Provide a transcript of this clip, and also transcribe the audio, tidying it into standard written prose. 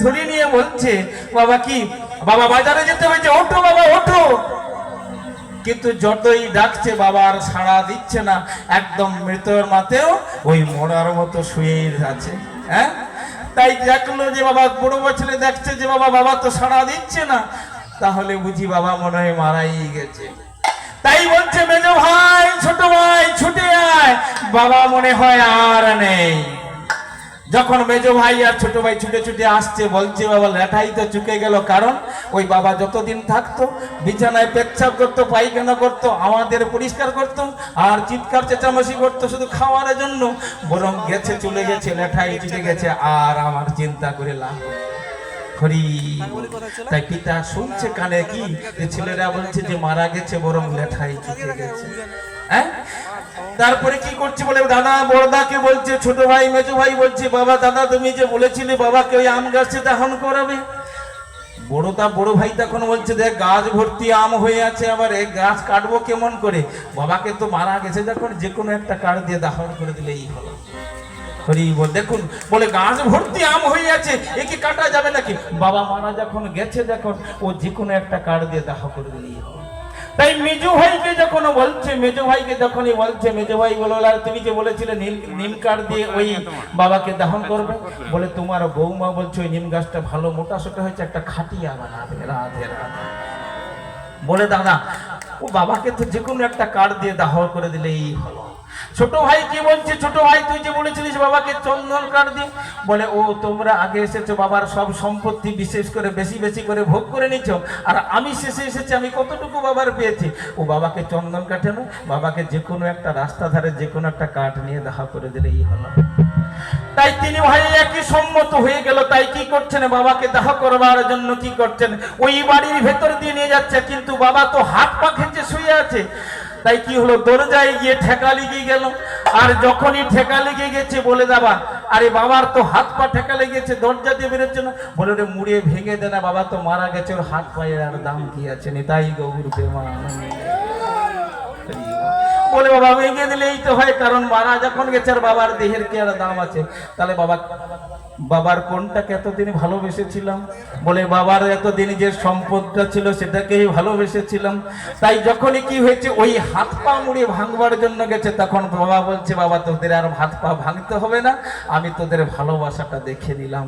ধরে নিয়ে বলছে, বাবা কি বাবা বাজারে যেতে হয়েছে, ওঠো বাবা ওঠো। কিন্তু যতই ডাকছে বাবা আর সাড়া দিচ্ছে না, একদম মৃতর মাতেও ওই মরার মতো শুয়ে আছে। হ্যাঁ, তাই দেখলো যে বাবা, বড় ছেলে দেখছে যে বাবা বাবা তো সাড়া দিচ্ছে না, তাহলে বুঝি বাবা মনে হয় মারাই গেছে। তাই বলছে, মেজ ভাই ছোট ভাই ছুটে আয়, বাবা মনে হয় আর নেই। যখন মেজ ভাই আর ছোট ভাই ছুটে ছুটে আসছে, বলছে বাবা লেঠাই তো চুকে গেল। কারণ ওই বাবা যতদিন থাকতো বিছানায় পেচ্ছাপ করতো, পায়খানা করতো, আমাদের পরিষ্কার করতো, আর চিৎকার চেঁচামেচি করতো শুধু খাওয়ার জন্য। বরং গেছে, চলে গেছে, লেঠাই চুকে গেছে, আর আমার চিন্তা করে লাভ। তাই পিতা শুনছে কানে কি যে ছেলেরা বলছে যে মারা গেছে, বরং লেঠাই চুকে গেছে। হ্যাঁ, তারপরে কি করছে বলে দাদা বড়দাকে বলছে, ছোট ভাই মেজো ভাই বলছে, বাবা দাদা তুমি যে বলেছিলে বাবাকে ওই আম গাছে দাহন করাবে। বড় ভাই তখন বলছে, দেখ গাছ ভর্তি আম হয়ে আছে, আবার এই গাছ কাটবো কেমন করে? বাবাকে তো মারা গেছে যখন, যে কোনো একটা কাঠ দিয়ে দাহন করে দিলেই হলো। দেখুন বলে গাছ ভর্তি আম হয়ে আছে, একে কাটা যাবে নাকি? বাবা মারা যখন গেছে, যখন ও যে কোনো একটা কাঠ দিয়ে দাহ করে দিলেই হলো। তাই মেজো ভাইকে যখন বলছে, মেজো ভাইকে যখনই বলছে, মেজো ভাই বলো, আর তুমি যে বলেছিলে নিম কাঠ দিয়ে ওই বাবাকে দাহন করবে, বলে তোমার বৌমা বলছে ওই নিম গাছটা ভালো মোটা সোটা হয়েছে, একটা খাটিয়া বানাবে। রাধে রাধে। বলে দাদা ও বাবাকে তো যে কোনো একটা কাঠ দিয়ে দাহ করে দিলেই হলো। ছোট ভাই কি বলছে, ছোট ভাই তুই যে বলেছিলিস বাবাকে চন্দন কাঠ দিয়ে, বলে ও তোমরা আগে এসেছো, বাবার সব সম্পত্তি বিশেষ করে বেশি বেশি করে ভোগ করে নিচ্ছ, আর আমি শেষে এসেছি, আমি কতটুকু বাবার পেয়েছি। ও বাবাকে চন্দন কাঠে নয়, বাবাকে যে কোনো একটা রাস্তা ধারে যে কোনো একটা কাঠ নিয়ে দাহ করে দিলেই হলো। তাই তিনি ভাই একই সম্মত হয়ে গেল। তাই কি করছেন, বাবাকে দাহ করবার জন্য কি করছেন, ওই বাড়ির ভেতর দিয়ে নিয়ে যাচ্ছে, কিন্তু বাবা তো হাত পা খেঁচে শুয়ে আছে। তাই কি হলো, দরজায় গিয়ে ঠেকা লেগে গেল। আর যখনই ঠেকা লেগে গেছে, বলে দাবা আরে বাবার তো হাত পা ঠেকা লেগেছে, দরজা দিয়ে বেরোচ্ছে না। বলে ওরে মুড়িয়ে ভেঙে দে না, বাবা তো মারা গেছে, ওর হাত পায়ের আর দাম কি আছে? তাই গৌর প্রেমানন্দে। বলে বাবা ভেঙে দিলেই তো হয়, কারণ মারা যখন গেছে আর বাবার দেহের কি আর দাম আছে? তাহলে বাবার কোনটাকে এতদিন ভালোবেসেছিলাম? বলে বাবার এতদিন যে সম্পদটা ছিল সেটাকেই ভালোবেসেছিলাম। তাই যখনই কি হয়েছে, ওই হাত পা মুড়িয়ে ভাঙবার জন্য গেছে, তখন বাবা বলছে, বাবা তোদের আর হাত পা ভাঙতে হবে না, আমি তোদের ভালোবাসাটা দেখে নিলাম।